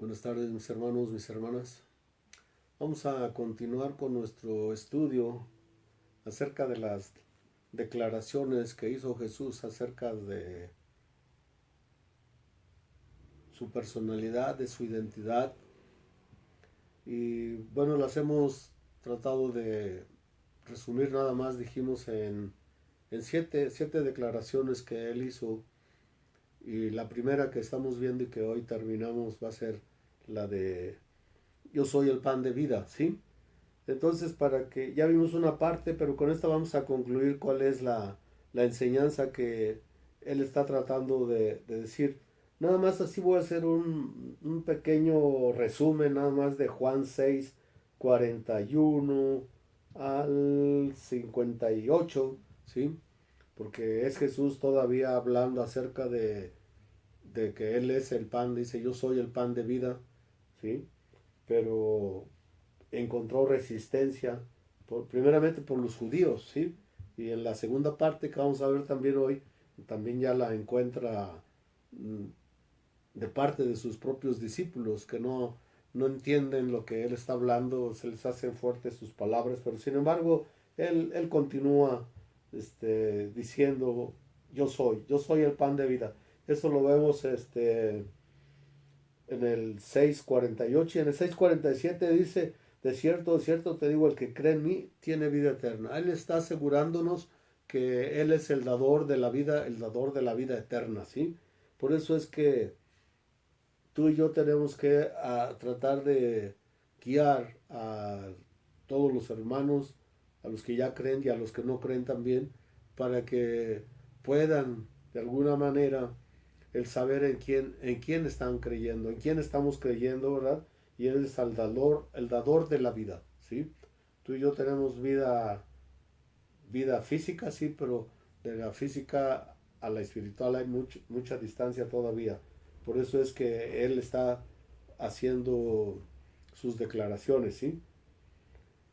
Buenas tardes, mis hermanos, mis hermanas. Vamos a continuar con nuestro estudio acerca de las declaraciones que hizo Jesús acerca de su personalidad, de su identidad. Y bueno, las hemos tratado de resumir nada más, dijimos, en siete declaraciones que él hizo. Y la primera que estamos viendo y que hoy terminamos va a ser la de yo soy el pan de vida, ¿sí? Entonces, para que ya vimos una parte, pero con esta vamos a concluir cuál es la enseñanza que él está tratando de decir. Nada más así voy a hacer un pequeño resumen, nada más de Juan 6 41 al 58, ¿sí? Porque es Jesús todavía hablando acerca de que Él es el pan, dice, yo soy el pan de vida, ¿sí? Pero encontró resistencia, primeramente por los judíos, ¿sí? Y en la segunda parte que vamos a ver también hoy, también ya la encuentra de parte de sus propios discípulos, que no entienden lo que él está hablando, se les hacen fuertes sus palabras, pero sin embargo, él continúa diciendo, yo soy el pan de vida. Eso lo vemos en el 6:48 y en el 6:47 dice, de cierto te digo, el que cree en mí tiene vida eterna. Él está asegurándonos que Él es el dador de la vida, el dador de la vida eterna, ¿sí? Por eso es que tú y yo tenemos que tratar de guiar a todos los hermanos, a los que ya creen y a los que no creen también, para que puedan de alguna manera el saber en quién están creyendo, en quién estamos creyendo, ¿verdad? Y Él es el dador de la vida, ¿sí? Tú y yo tenemos vida física, sí, pero de la física a la espiritual hay mucha distancia todavía. Por eso es que Él está haciendo sus declaraciones, ¿sí?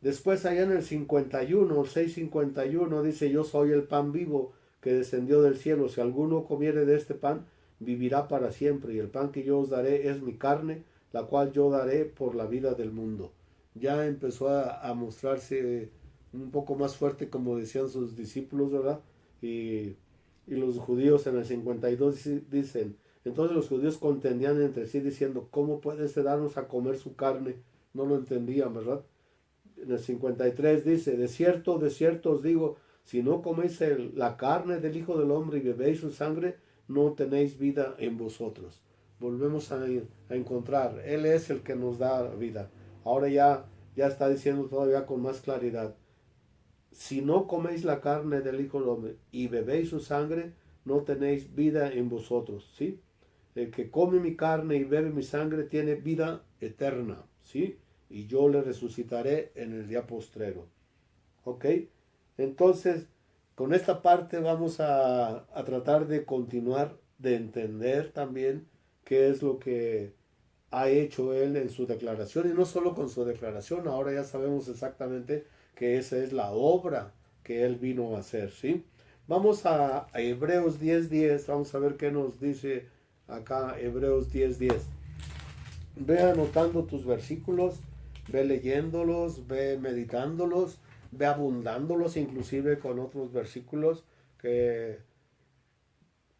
Después allá en el 51, 6:51 dice, yo soy el pan vivo que descendió del cielo. Si alguno comiere de este pan, vivirá para siempre. Y el pan que yo os daré es mi carne, la cual yo daré por la vida del mundo. Ya empezó mostrarse un poco más fuerte, como decían sus discípulos, ¿verdad? Y los judíos en el 52 dicen, entonces los judíos contendían entre sí diciendo, ¿cómo puede este darnos a comer su carne? No lo entendían, ¿verdad? En el 53 dice, de cierto os digo, si no coméis la carne del Hijo del Hombre y bebéis su sangre, no tenéis vida en vosotros. Volvemos a encontrar, Él es el que nos da vida. Ahora ya está diciendo todavía con más claridad, si no coméis la carne del Hijo del Hombre y bebéis su sangre, no tenéis vida en vosotros, ¿sí? El que come mi carne y bebe mi sangre tiene vida eterna, ¿sí? Y yo le resucitaré en el día postrero. ¿Ok? Entonces, con esta parte vamos a tratar de continuar, de entender también qué es lo que ha hecho él en su declaración. Y no solo con su declaración, ahora ya sabemos exactamente que esa es la obra que él vino a hacer, ¿sí? Vamos a Hebreos 10:10, vamos a ver qué nos dice acá Hebreos 10:10. Ve anotando tus versículos, ve leyéndolos, ve meditándolos, ve abundándolos inclusive con otros versículos que,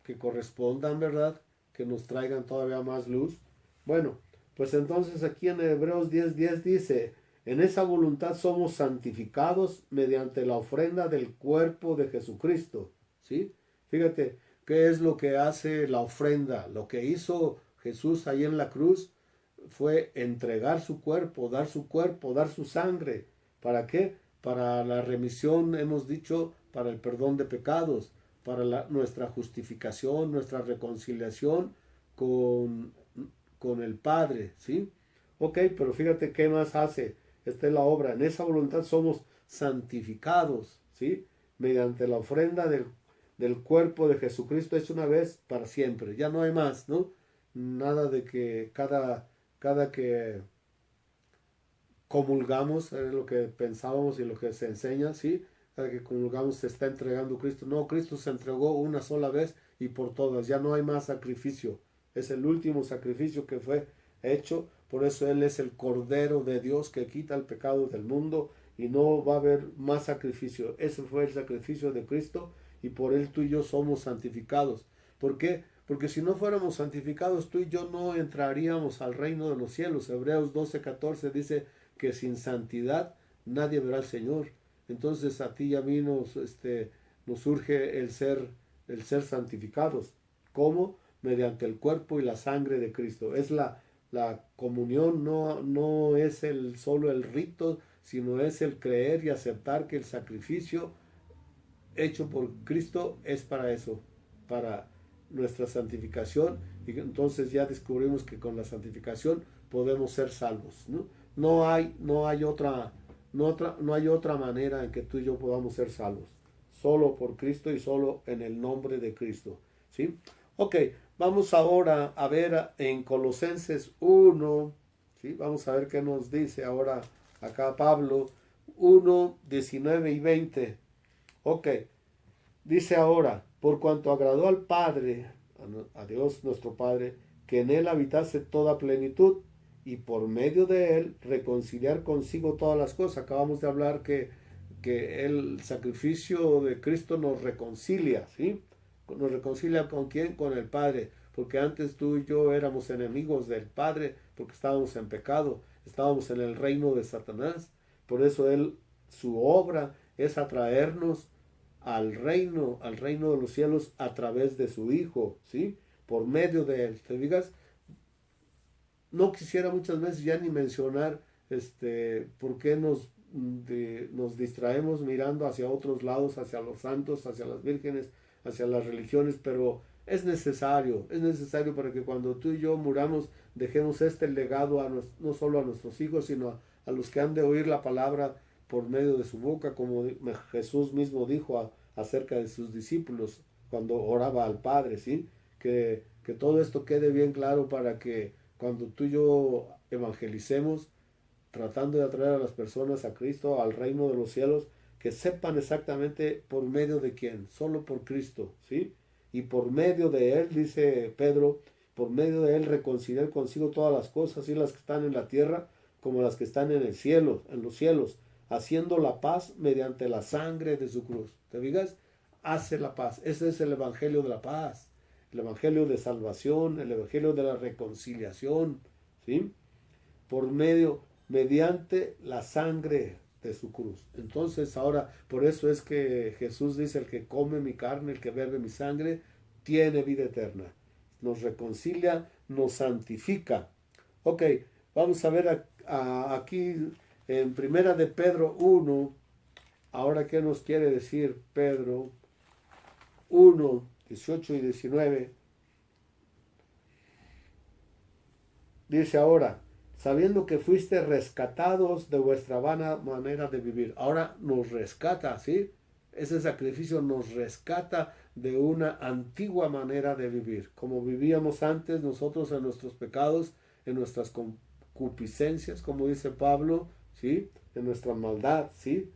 que correspondan, ¿verdad? Que nos traigan todavía más luz. Bueno, pues entonces aquí en Hebreos 10:10 dice, en esa voluntad somos santificados mediante la ofrenda del cuerpo de Jesucristo, ¿sí? Fíjate, ¿qué es lo que hace la ofrenda? Lo que hizo Jesús ahí en la cruz fue entregar su cuerpo, dar su sangre. ¿Para qué? Para la remisión, hemos dicho, para el perdón de pecados, para nuestra justificación, nuestra reconciliación con, con el Padre, ¿sí? Ok, pero fíjate qué más hace. Esta es la obra. En esa voluntad somos santificados, ¿sí? Mediante la ofrenda del cuerpo de Jesucristo hecho una vez para siempre. Ya no hay más, ¿no? Nada de que cada que comulgamos, es lo que pensábamos y lo que se enseña, ¿sí? Cada que comulgamos se está entregando Cristo. No, Cristo se entregó una sola vez y por todas. Ya no hay más sacrificio. Es el último sacrificio que fue hecho. Por eso Él es el Cordero de Dios que quita el pecado del mundo y no va a haber más sacrificio. Ese fue el sacrificio de Cristo y por Él tú y yo somos santificados. ¿Por qué? Porque si no fuéramos santificados, tú y yo no entraríamos al reino de los cielos. Hebreos 12:14 dice que sin santidad nadie verá al Señor. Entonces a ti y a mí nos surge el ser santificados. ¿Cómo? Mediante el cuerpo y la sangre de Cristo. Es la comunión, no es solo el rito, sino es el creer y aceptar que el sacrificio hecho por Cristo es para eso, para nuestra santificación, y entonces ya descubrimos que con la santificación podemos ser salvos, ¿no? No hay otra manera en que tú y yo podamos ser salvos, solo por Cristo y solo en el nombre de Cristo, ¿sí? Ok, vamos ahora a ver en Colosenses 1, ¿sí? Vamos a ver qué nos dice ahora acá Pablo, 1, 19 y 20. Ok, dice ahora, por cuanto agradó al Padre, a Dios nuestro Padre, que en Él habitase toda plenitud, y por medio de Él reconciliar consigo todas las cosas. Acabamos de hablar que el sacrificio de Cristo nos reconcilia, ¿sí? Nos reconcilia ¿con quién? Con el Padre, porque antes tú y yo éramos enemigos del Padre, porque estábamos en pecado, estábamos en el reino de Satanás. Por eso su obra es atraernos al reino de los cielos a través de su Hijo, ¿sí? Por medio de Él. ¿Te digas? No quisiera muchas veces ya ni mencionar por qué nos distraemos mirando hacia otros lados, hacia los santos, hacia las vírgenes, hacia las religiones, pero es necesario para que cuando tú y yo muramos dejemos este legado no solo a nuestros hijos, sino a los que han de oír la palabra por medio de su boca, como Jesús mismo dijo acerca de sus discípulos cuando oraba al Padre, ¿sí? Que todo esto quede bien claro para que cuando tú y yo evangelicemos, tratando de atraer a las personas a Cristo, al reino de los cielos, que sepan exactamente por medio de quién, solo por Cristo, ¿sí? Y por medio de Él, dice Pedro, por medio de Él reconciliar consigo todas las cosas, y las que están en la tierra como las que están en el cielo, en los cielos, haciendo la paz mediante la sangre de su cruz. ¿Te digas? Hace la paz. Ese es el evangelio de la paz, el evangelio de salvación, el evangelio de la reconciliación, ¿sí? Mediante la sangre de su cruz. Entonces ahora, por eso es que Jesús dice, el que come mi carne, el que bebe mi sangre, tiene vida eterna. Nos reconcilia, nos santifica. Ok, vamos a ver aquí en Primera de Pedro 1, ahora qué nos quiere decir Pedro 1, 18 y 19. Dice ahora, sabiendo que fuiste rescatados de vuestra vana manera de vivir. Ahora nos rescata, ¿sí? Ese sacrificio nos rescata de una antigua manera de vivir, como vivíamos antes nosotros en nuestros pecados, en nuestras concupiscencias, como dice Pablo, ¿sí? En nuestra maldad, ¿sí?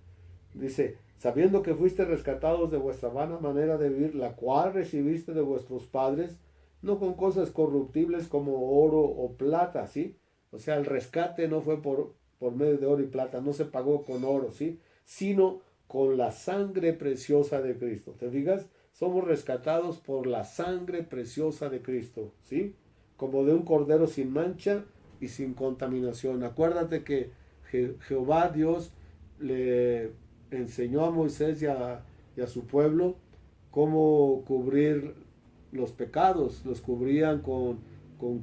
Dice, sabiendo que fuiste rescatados de vuestra vana manera de vivir, la cual recibiste de vuestros padres, no con cosas corruptibles como oro o plata, ¿sí? O sea, el rescate no fue por medio de oro y plata, no se pagó con oro, ¿sí? Sino con la sangre preciosa de Cristo. ¿Te fijas? Somos rescatados por la sangre preciosa de Cristo, ¿sí? Como de un cordero sin mancha y sin contaminación. Acuérdate que Jehová Dios le enseñó a Moisés y a su pueblo cómo cubrir los pecados. Los cubrían con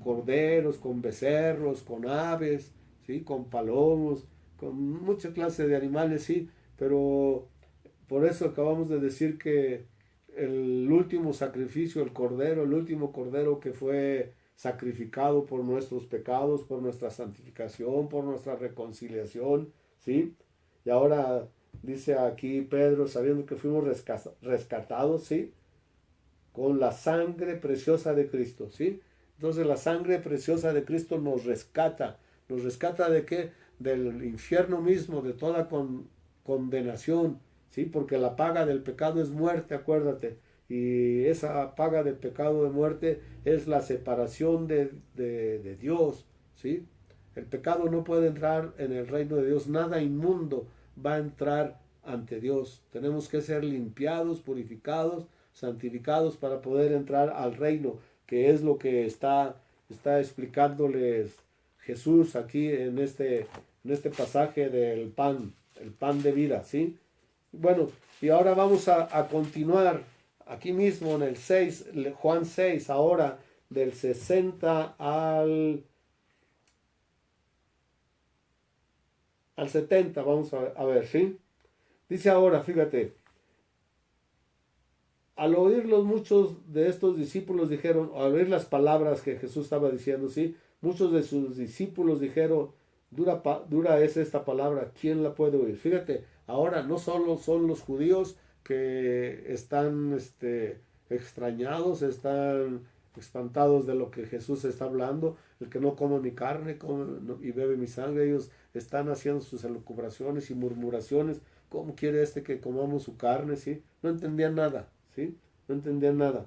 corderos, con becerros, con aves, ¿sí? Con palomos, con muchas clases de animales, sí, pero por eso acabamos de decir que el último sacrificio, el último cordero que fue sacrificado por nuestros pecados, por nuestra santificación, por nuestra reconciliación, ¿sí? Y ahora dice aquí Pedro, sabiendo que fuimos rescatados, ¿sí? Con la sangre preciosa de Cristo, ¿sí? Entonces la sangre preciosa de Cristo nos rescata. ¿Nos rescata de qué? Del infierno mismo, de toda condenación, ¿sí? Porque la paga del pecado es muerte, acuérdate. Y esa paga del pecado de muerte es la separación de Dios, ¿sí? El pecado no puede entrar en el reino de Dios, nada inmundo va a entrar ante Dios. Tenemos que ser limpiados, purificados, santificados para poder entrar al reino, que es lo que está explicándoles Jesús aquí en este pasaje del pan, el pan de vida, ¿sí? Bueno, y ahora vamos a continuar aquí mismo en el 6, Juan 6, ahora del 60 al 70, vamos a ver, ¿sí? Dice ahora, fíjate, al oír los muchos de estos discípulos dijeron, al oír las palabras que Jesús estaba diciendo, ¿sí? Muchos de sus discípulos dijeron, dura es esta palabra, ¿quién la puede oír? Fíjate, ahora no solo son los judíos que están extrañados, están espantados de lo que Jesús está hablando, el que no come mi carne y bebe mi sangre, ellos están haciendo sus elucubraciones y murmuraciones, ¿cómo quiere que comamos su carne? ¿Sí? No entendían nada, ¿sí? No entendían nada.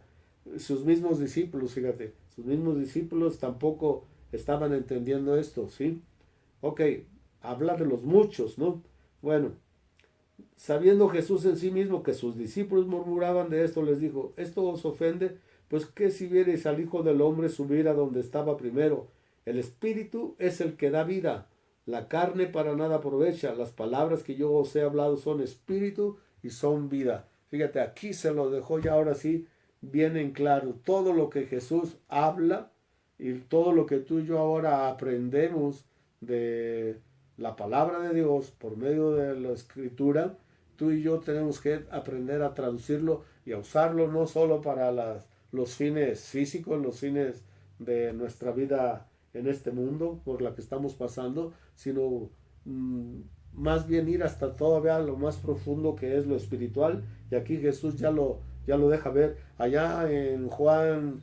Sus mismos discípulos, fíjate, sus mismos discípulos tampoco estaban entendiendo esto, ¿sí? Ok, habla de los muchos, ¿no? Bueno, sabiendo Jesús en sí mismo que sus discípulos murmuraban de esto, les dijo, ¿esto os ofende? Pues que si viereis al Hijo del Hombre subir a donde estaba primero. El Espíritu es el que da vida, la carne para nada aprovecha. Las palabras que yo os he hablado son espíritu y son vida. Fíjate, aquí se lo dejó ya ahora sí bien en claro. Todo lo que Jesús habla y todo lo que tú y yo ahora aprendemos de la palabra de Dios por medio de la escritura, tú y yo tenemos que aprender a traducirlo y a usarlo no solo para los fines físicos, los fines de nuestra vida en este mundo por la que estamos pasando, sino más bien ir hasta todavía lo más profundo que es lo espiritual. Y aquí Jesús ya lo deja ver allá en Juan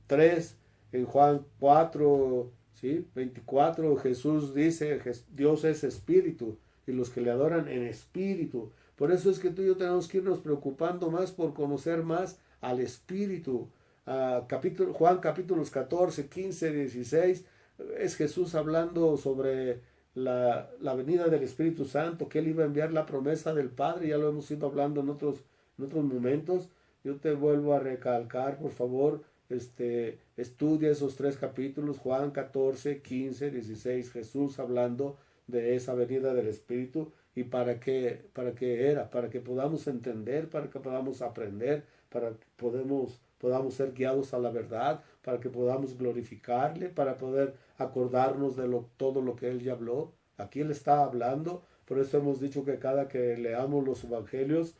3, en Juan 4, ¿sí? 24, Jesús dice, Dios es espíritu y los que le adoran en espíritu. Por eso es que tú y yo tenemos que irnos preocupando más por conocer más al espíritu. Juan capítulos 14, 15, 16, es Jesús hablando sobre la venida del Espíritu Santo, que Él iba a enviar la promesa del Padre, ya lo hemos ido hablando en otros momentos. Yo te vuelvo a recalcar, por favor, estudia esos 3 capítulos, Juan 14, 15, 16, Jesús hablando de esa venida del Espíritu y para qué era, para que podamos entender, para que podamos aprender, para que podamos ser guiados a la verdad, para que podamos glorificarle, para poder acordarnos de todo lo que Él ya habló. Aquí Él está hablando, por eso hemos dicho que cada que leamos los evangelios,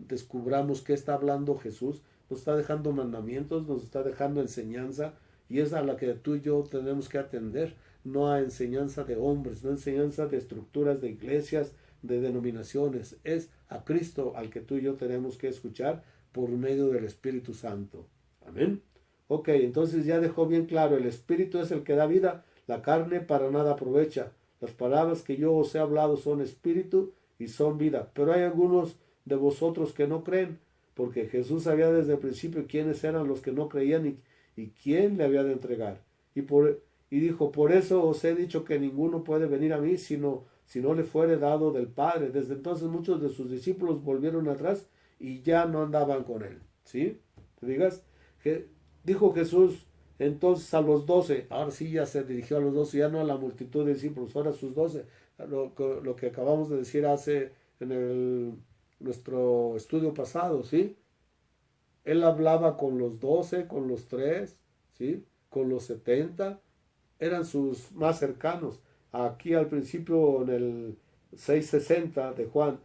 descubramos qué está hablando Jesús. Nos está dejando mandamientos, nos está dejando enseñanza, y es a la que tú y yo tenemos que atender, no a enseñanza de hombres, no a enseñanza de estructuras de iglesias, de denominaciones, es a Cristo al que tú y yo tenemos que escuchar por medio del Espíritu Santo. Amén. Ok, entonces ya dejó bien claro, el Espíritu es el que da vida, la carne para nada aprovecha. Las palabras que yo os he hablado son espíritu y son vida, pero hay algunos de vosotros que no creen, porque Jesús sabía desde el principio quiénes eran los que no creían y quién le había de entregar. Y dijo, por eso os he dicho que ninguno puede venir a mí si no le fuere dado del Padre. Desde entonces muchos de sus discípulos volvieron atrás y ya no andaban con él. ¿Sí? ¿Te digas? Dijo Jesús entonces a los 12, ahora sí ya se dirigió a los 12, ya no a la multitud de discípulos, ahora a sus 12, lo que acabamos de decir en nuestro estudio pasado, ¿sí? Él hablaba con los 12, con los 3, ¿sí? Con los 70, eran sus más cercanos. Aquí al principio en el 6:60 de Juan,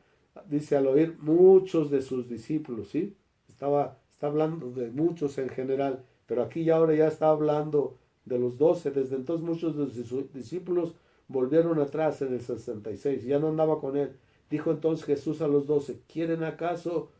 dice al oír muchos de sus discípulos, ¿sí? Está hablando de muchos en general, pero aquí ahora ya está hablando de los 12. Desde entonces muchos de sus discípulos volvieron atrás en el 66, ya no andaba con él. Dijo entonces Jesús a los 12, ¿quieren acaso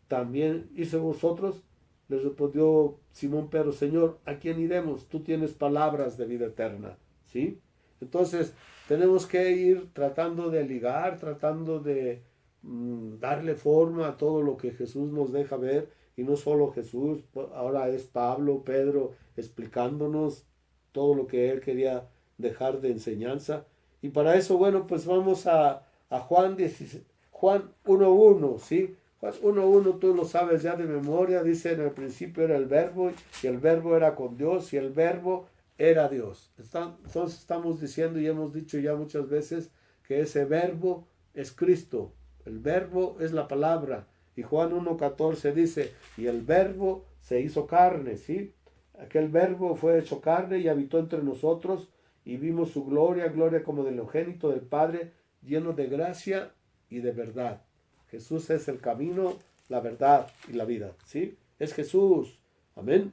también irse vosotros? Les respondió Simón Pedro, Señor, ¿a quién iremos? Tú tienes palabras de vida eterna, ¿sí? Entonces tenemos que ir tratando de ligar, tratando de darle forma a todo lo que Jesús nos deja ver y no solo Jesús, ahora es Pablo, Pedro, explicándonos todo lo que él quería dejar de enseñanza. Y para eso, bueno, pues vamos a Juan 16, Juan 1.1, ¿sí? Juan 1.1, tú lo sabes ya de memoria, dice: en el principio era el verbo, y el verbo era con Dios, y el verbo era Dios. Entonces estamos diciendo, y hemos dicho ya muchas veces, que ese verbo es Cristo. El verbo es la palabra. Y Juan 1.14 dice: y el verbo se hizo carne, ¿sí? Aquel verbo fue hecho carne y habitó entre nosotros, y vimos su gloria, gloria como del unigénito del Padre, lleno de gracia y de verdad. Jesús es el camino, la verdad y la vida, ¿sí? Es Jesús. Amén.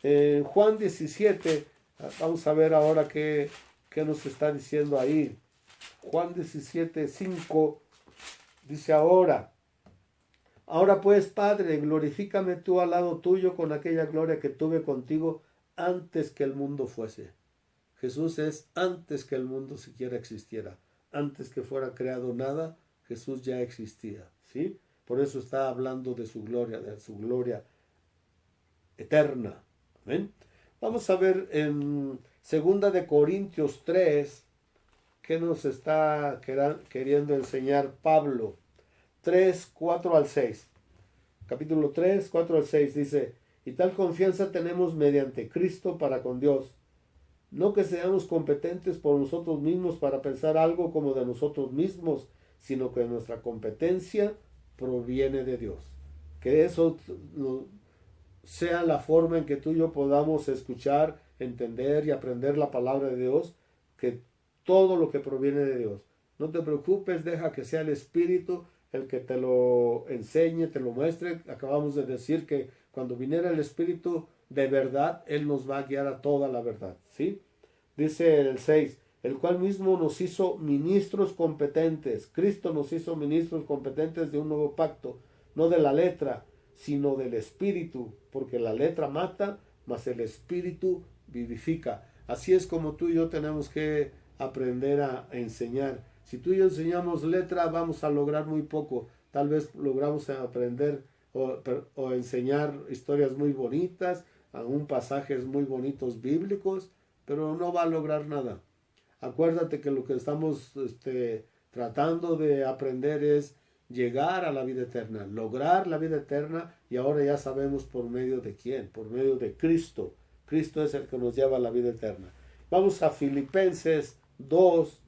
En Juan 17, vamos a ver ahora qué nos está diciendo ahí. Juan 17.5 dice: ahora pues, Padre, glorifícame tú al lado tuyo con aquella gloria que tuve contigo antes que el mundo fuese. Jesús es antes que el mundo siquiera existiera. Antes que fuera creado nada, Jesús ya existía, ¿sí? Por eso está hablando de su gloria eterna. ¿Amén? Vamos a ver en 2 de Corintios 3 qué nos está queriendo enseñar Pablo. 3, 4 al 6. Capítulo 3, 4 al 6 dice: y tal confianza tenemos mediante Cristo para con Dios. No que seamos competentes por nosotros mismos para pensar algo como de nosotros mismos, sino que nuestra competencia proviene de Dios. Que eso sea la forma en que tú y yo podamos escuchar, entender y aprender la palabra de Dios, que todo lo que proviene de Dios. No te preocupes, deja que sea el Espíritu el que te lo enseñe, te lo muestre. Acabamos de decir que cuando viniera el Espíritu de verdad, Él nos va a guiar a toda la verdad, ¿sí? Dice el 6, el cual mismo nos hizo ministros competentes. Cristo nos hizo ministros competentes de un nuevo pacto, no de la letra, sino del Espíritu, porque la letra mata, mas el Espíritu vivifica. Así es como tú y yo tenemos que aprender a enseñar. Si tú y yo enseñamos letra, vamos a lograr muy poco. Tal vez logramos aprender o enseñar historias muy bonitas, aún pasajes muy bonitos bíblicos, pero no va a lograr nada. Acuérdate que lo que estamos tratando de aprender es llegar a la vida eterna, lograr la vida eterna, y ahora ya sabemos por medio de quién, por medio de Cristo. Cristo es el que nos lleva a la vida eterna. Vamos a Filipenses 2,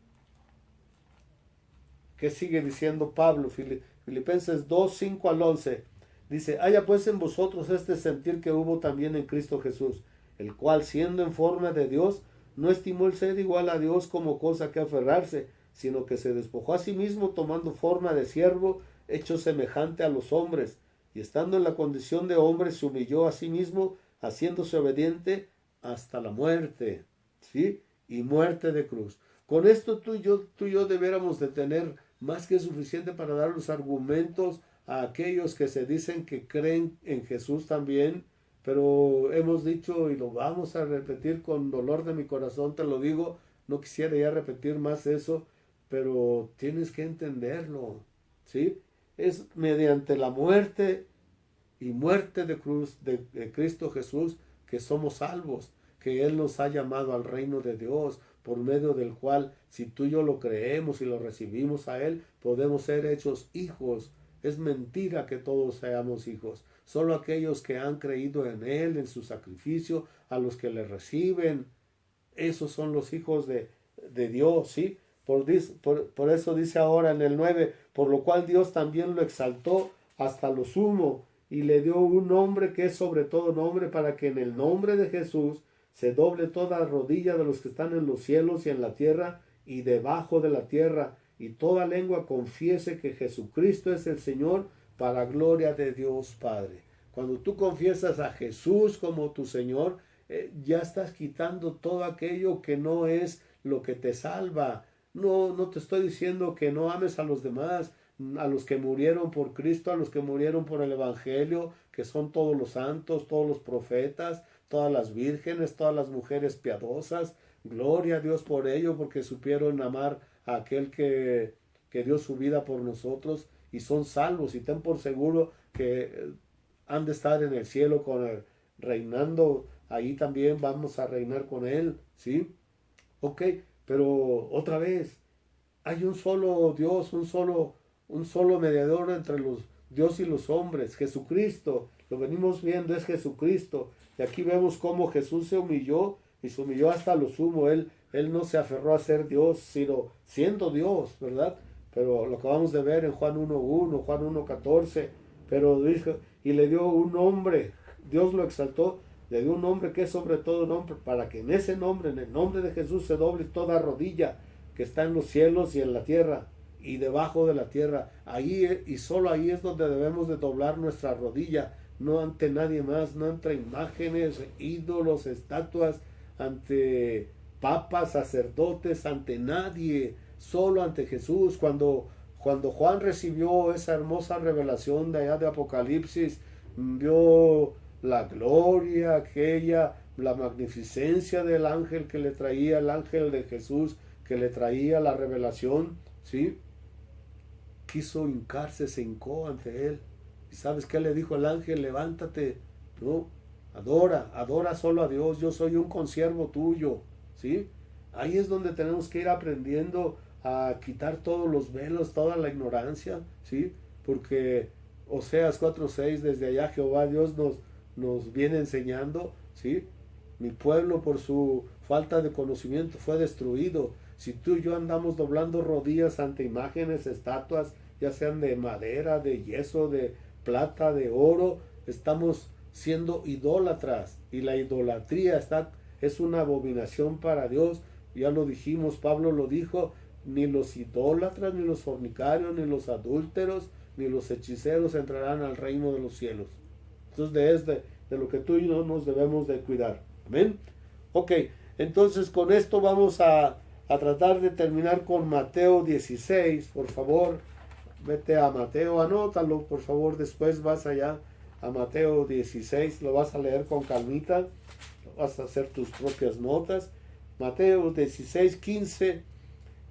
que sigue diciendo Pablo, Filipenses 2, 5 al 11. Dice: haya pues en vosotros este sentir que hubo también en Cristo Jesús, el cual, siendo en forma de Dios, no estimó el ser igual a Dios como cosa que aferrarse, sino que se despojó a sí mismo, tomando forma de siervo, hecho semejante a los hombres, y estando en la condición de hombre, se humilló a sí mismo, haciéndose obediente hasta la muerte, ¿sí? Y muerte de cruz. Con esto tú y yo debiéramos de tener más que suficiente para dar los argumentos a aquellos que se dicen que creen en Jesús también, pero hemos dicho y lo vamos a repetir con dolor de mi corazón, te lo digo, no quisiera ya repetir más eso, pero tienes que entenderlo, ¿sí? Es mediante la muerte y muerte de cruz de Cristo Jesús que somos salvos, que Él nos ha llamado al reino de Dios, por medio del cual, si tú y yo lo creemos y lo recibimos a Él, podemos ser hechos hijos. Es mentira que todos seamos hijos. Solo aquellos que han creído en Él, en su sacrificio, a los que le reciben, esos son los hijos de Dios, ¿sí? Por eso dice ahora en el 9, por lo cual Dios también lo exaltó hasta lo sumo y le dio un nombre que es sobre todo nombre, para que en el nombre de Jesús se doble toda rodilla de los que están en los cielos y en la tierra y debajo de la tierra, y toda lengua confiese que Jesucristo es el Señor, para gloria de Dios Padre. Cuando tú confiesas a Jesús como tu Señor, ya estás quitando todo aquello que no es lo que te salva. No te estoy diciendo que no ames a los demás, a los que murieron por Cristo, a los que murieron por el Evangelio, que son todos los santos, todos los profetas, todas las vírgenes, todas las mujeres piadosas. Gloria a Dios por ello, porque supieron amar a aquel que dio su vida por nosotros y son salvos. Y ten por seguro que han de estar en el cielo con él, reinando. Ahí también vamos a reinar con él, ¿sí? Ok, pero otra vez, hay un solo Dios, un solo mediador entre los Dios y los hombres, Jesucristo. Lo venimos viendo, es Jesucristo. Y aquí vemos cómo Jesús se humilló y se humilló hasta lo sumo. Él no se aferró a ser Dios, sino siendo Dios, ¿verdad? Pero lo acabamos de ver en Juan 1:1, Juan 1:14. Pero dijo, y le dio un nombre, Dios lo exaltó, le dio un nombre que es sobre todo nombre, para que en ese nombre, en el nombre de Jesús, se doble toda rodilla que está en los cielos y en la tierra y debajo de la tierra. Ahí y solo ahí es donde debemos de doblar nuestra rodilla, no ante nadie más, no ante imágenes, ídolos, estatuas, ante papas, sacerdotes, ante nadie, solo ante Jesús. Cuando Juan recibió esa hermosa revelación de allá de Apocalipsis, vio la gloria aquella, la magnificencia del ángel que le traía, el ángel de Jesús que le traía la revelación, ¿sí? Quiso hincarse, se hincó ante él. ¿Y sabes qué le dijo el ángel? Levántate, ¿no? Adora solo a Dios, yo soy un consiervo tuyo, ¿sí? Ahí es donde tenemos que ir aprendiendo a quitar todos los velos, toda la ignorancia, ¿sí? Porque Oseas 4:6, desde allá Jehová Dios nos viene enseñando, ¿sí? Mi pueblo por su falta de conocimiento fue destruido. Si tú y yo andamos doblando rodillas ante imágenes, estatuas, ya sean de madera, de yeso, de plata, de oro, estamos siendo idólatras. Y la idolatría es una abominación para Dios. Ya lo dijimos, Pablo lo dijo, ni los idólatras, ni los fornicarios, ni los adúlteros, ni los hechiceros entrarán al reino de los cielos. Entonces de lo que tú y yo nos debemos de cuidar. Amén. Ok, entonces con esto vamos a tratar de terminar con Mateo 16, por favor. Vete a Mateo, anótalo, por favor, después vas allá a Mateo 16, lo vas a leer con calmita, vas a hacer tus propias notas. Mateo 16:15,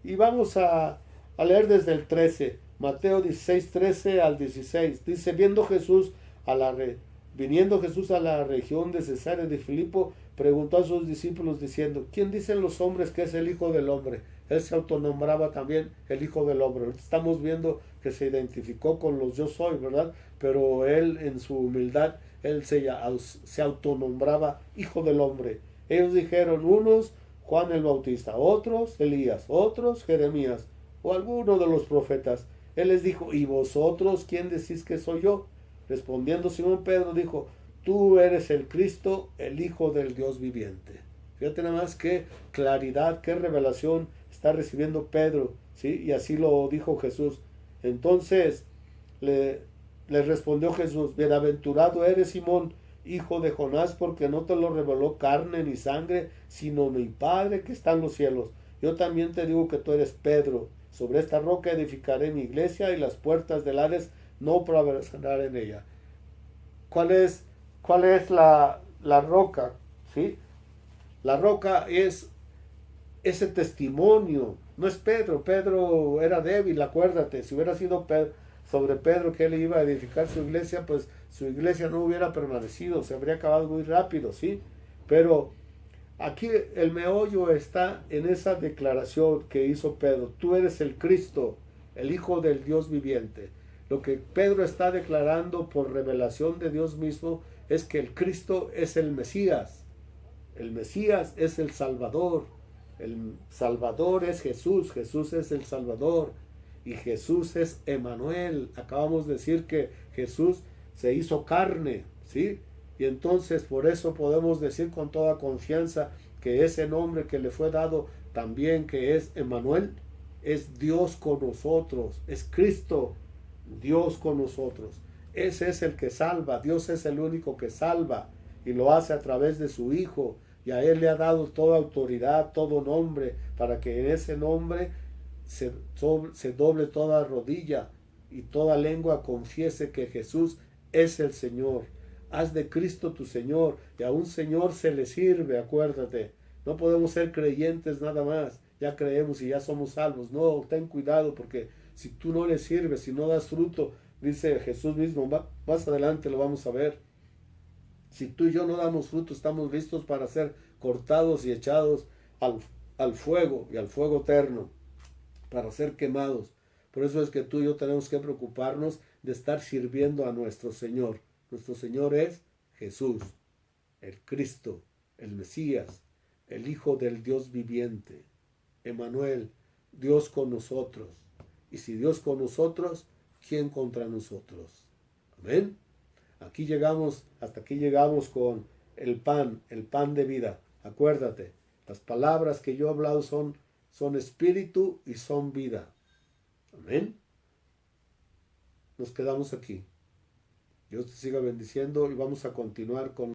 y vamos a leer desde el 13, Mateo 16:13 al 16. Dice, viniendo Jesús a la región de Cesarea de Filipo, preguntó a sus discípulos diciendo, ¿quién dicen los hombres que es el Hijo del Hombre? Él se autonombraba también el Hijo del Hombre. Estamos viendo que se identificó con los yo soy, ¿verdad? Pero él en su humildad, él se autonombraba Hijo del Hombre. Ellos dijeron, unos Juan el Bautista, otros Elías, otros Jeremías o alguno de los profetas. Él les dijo, ¿y vosotros quién decís que soy yo? Respondiendo Simón Pedro dijo, tú eres el Cristo, el Hijo del Dios viviente. Fíjate nada más qué claridad, qué revelación está recibiendo Pedro, ¿sí? Y así lo dijo Jesús. Entonces le respondió Jesús, bienaventurado eres Simón, hijo de Jonás, porque no te lo reveló carne ni sangre, sino mi Padre que está en los cielos. Yo también te digo que tú eres Pedro, sobre esta roca edificaré mi iglesia y las puertas del Hades no prevalecerán en ella. ¿Cuál es la roca? ¿Sí? La roca es ese testimonio, no es Pedro. Pedro era débil, acuérdate, si hubiera sido sobre Pedro que él iba a edificar su iglesia, pues su iglesia no hubiera permanecido, se habría acabado muy rápido, ¿sí? Pero aquí el meollo está en esa declaración que hizo Pedro, tú eres el Cristo, el Hijo del Dios viviente. Lo que Pedro está declarando por revelación de Dios mismo es que el Cristo es el Mesías es el Salvador. El Salvador es Jesús, Jesús es el Salvador y Jesús es Emmanuel. Acabamos de decir que Jesús se hizo carne, ¿sí? Y entonces por eso podemos decir con toda confianza que ese nombre que le fue dado también, que es Emmanuel, es Dios con nosotros, es Cristo, Dios con nosotros. Ese es el que salva, Dios es el único que salva y lo hace a través de su Hijo. Y a Él le ha dado toda autoridad, todo nombre, para que en ese nombre se doble toda rodilla y toda lengua confiese que Jesús es el Señor. Haz de Cristo tu Señor, y a un Señor se le sirve, acuérdate. No podemos ser creyentes nada más, ya creemos y ya somos salvos. No, ten cuidado, porque si tú no le sirves, si no das fruto, dice Jesús mismo, más adelante lo vamos a ver. Si tú y yo no damos fruto, estamos listos para ser cortados y echados al fuego y al fuego eterno, para ser quemados. Por eso es que tú y yo tenemos que preocuparnos de estar sirviendo a nuestro Señor. Nuestro Señor es Jesús, el Cristo, el Mesías, el Hijo del Dios viviente, Emmanuel, Dios con nosotros. Y si Dios con nosotros, ¿quién contra nosotros? Amén. Hasta aquí llegamos con el pan de vida. Acuérdate, las palabras que yo he hablado son espíritu y son vida. Amén. Nos quedamos aquí. Dios te siga bendiciendo y vamos a continuar con